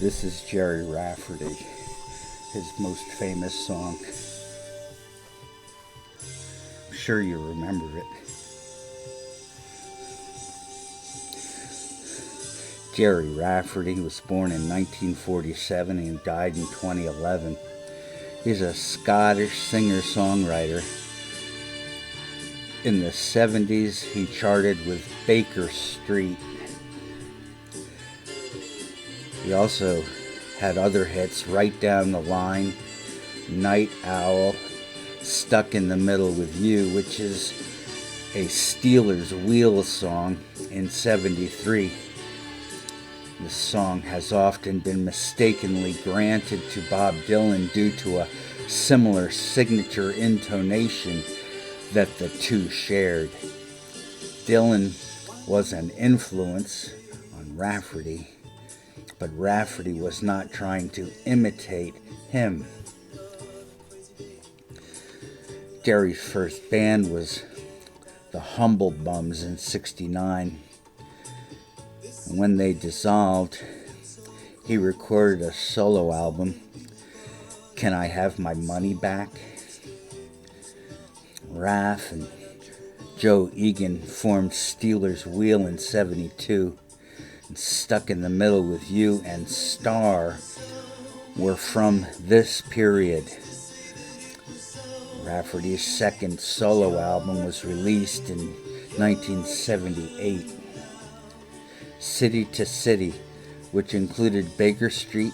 This is Gerry Rafferty, his most famous song. I'm sure you remember it. Gerry Rafferty was born in 1947 and died in 2011. He's a Scottish singer-songwriter. In the 70s, he charted with Baker Street. He also had other hits, Right Down the Line, Night Owl, Stuck in the Middle with You, which is a Steelers Wheels song in '73. This song has often been mistakenly granted to Bob Dylan due to a similar signature intonation that the two shared. Dylan was an influence on Rafferty, but Rafferty was not trying to imitate him. Gerry's first band was the Humble Bums in '69. And when they dissolved, he recorded a solo album, Can I Have My Money Back? Raph and Joe Egan formed Steelers Wheel in '72. Stuck in the Middle with You and Star were from this period. Rafferty's second solo album was released in 1978. City to City, which included Baker Street.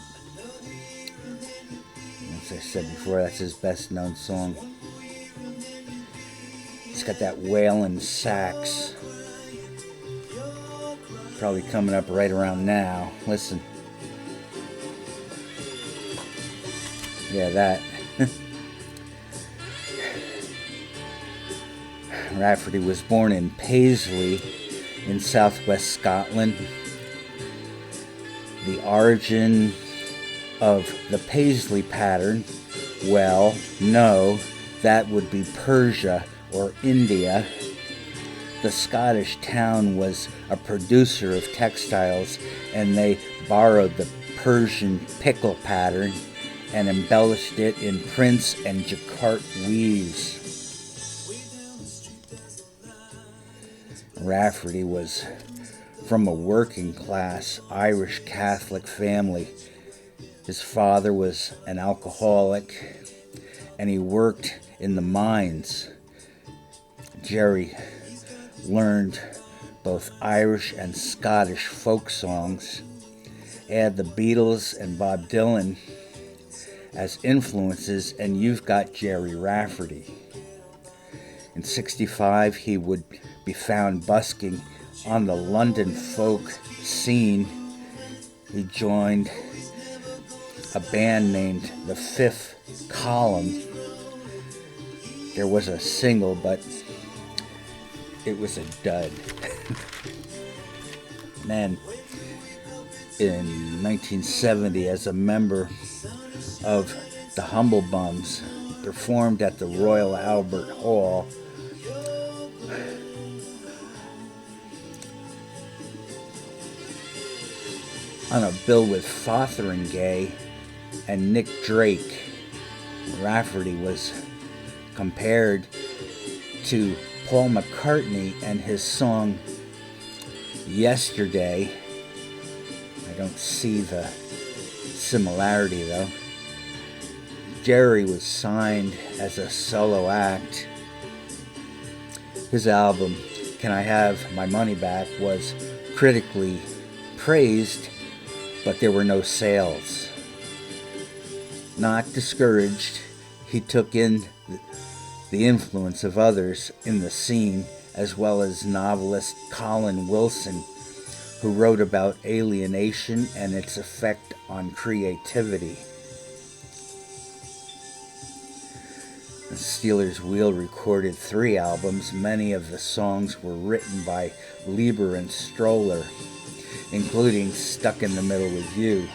As I said before, that's his best known song. It's got that wailing sax. Probably coming up right around now. Listen. Yeah, that. Rafferty was born in Paisley in southwest Scotland. The origin of the Paisley pattern, well, no, that would be Persia or India. The Scottish town was a producer of textiles, and they borrowed the Persian pickle pattern and embellished it in prints and jacquard weaves. Rafferty was from a working class Irish Catholic family. His father was an alcoholic, and he worked in the mines. Gerry learned both Irish and Scottish folk songs. Add the Beatles and Bob Dylan as influences, and you've got Gerry Rafferty. In '65, he would be found busking on the London folk scene. He joined a band named The Fifth Column. There was a single, but it was a dud. Man, in 1970, as a member of the Humble Bums, performed at the Royal Albert Hall. On a bill with Fotheringay and Nick Drake. Rafferty was compared to Paul McCartney and his song Yesterday. I don't see the similarity though. Gerry was signed as a solo act. His album, Can I Have My Money Back, was critically praised, but there were no sales. Not discouraged, he took in the influence of others in the scene, as well as novelist Colin Wilson, who wrote about alienation and its effect on creativity. The Steelers Wheel recorded 3 albums. Many of the songs were written by Lieber and Stroller, including Stuck in the Middle with You.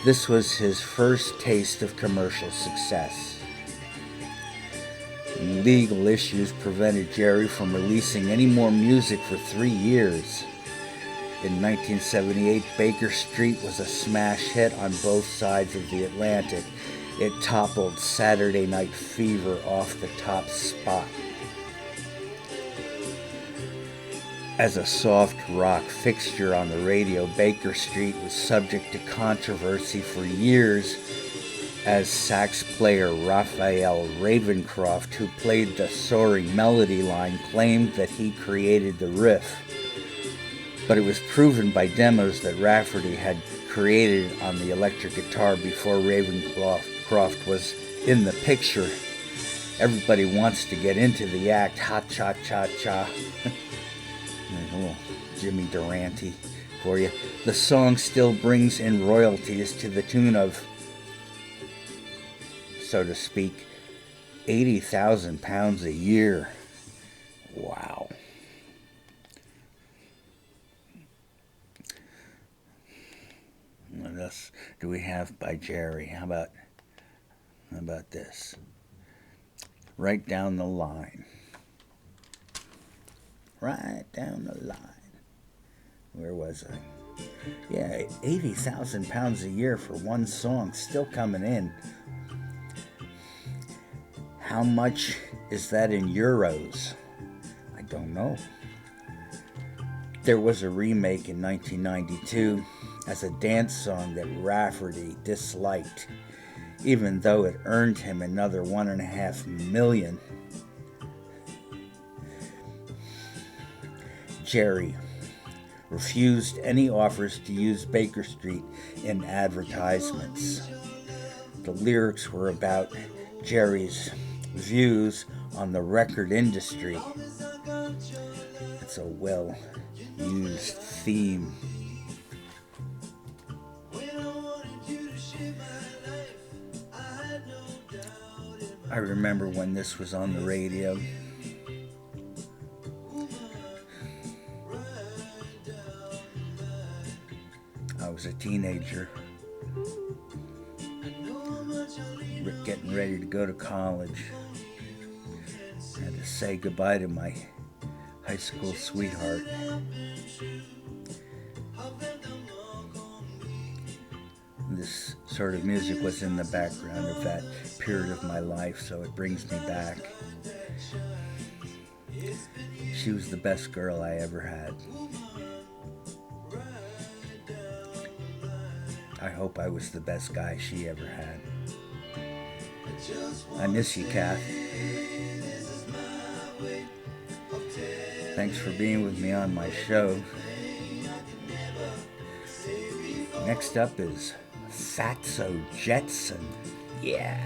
This was his first taste of commercial success. Legal issues prevented Gerry from releasing any more music for 3 years. In 1978, Baker Street was a smash hit on both sides of the Atlantic. It toppled Saturday Night Fever off the top spot. As a soft rock fixture on the radio, Baker Street was subject to controversy for years as sax player Raphael Ravencroft, who played the soaring melody line, claimed that he created the riff. But it was proven by demos that Rafferty had created it on the electric guitar before Ravencroft was in the picture. Everybody wants to get into the act. Ha-cha-cha-cha. A little Jimmy Durante for you. The song still brings in royalties to the tune of, so to speak, 80,000 pounds a year. Wow. What else do we have by Gerry? How about this? Right down the line. Right down the line. Where was I? Yeah, 80,000 pounds a year for one song, still coming in. How much is that in euros? I don't know. There was a remake in 1992 as a dance song that Rafferty disliked, even though it earned him another $1.5 million. Gerry refused any offers to use Baker Street in advertisements. The lyrics were about Gerry's views on the record industry. It's a well-used theme. I remember when this was on the radio. I was a teenager, getting ready to go to college. I had to say goodbye to my high school sweetheart. This sort of music was in the background of that period of my life, so it brings me back. She was the best girl I ever had. I hope I was the best guy she ever had. I miss you, Kath. Thanks for being with me on my show. Next up is Fatso Jetson. Yeah.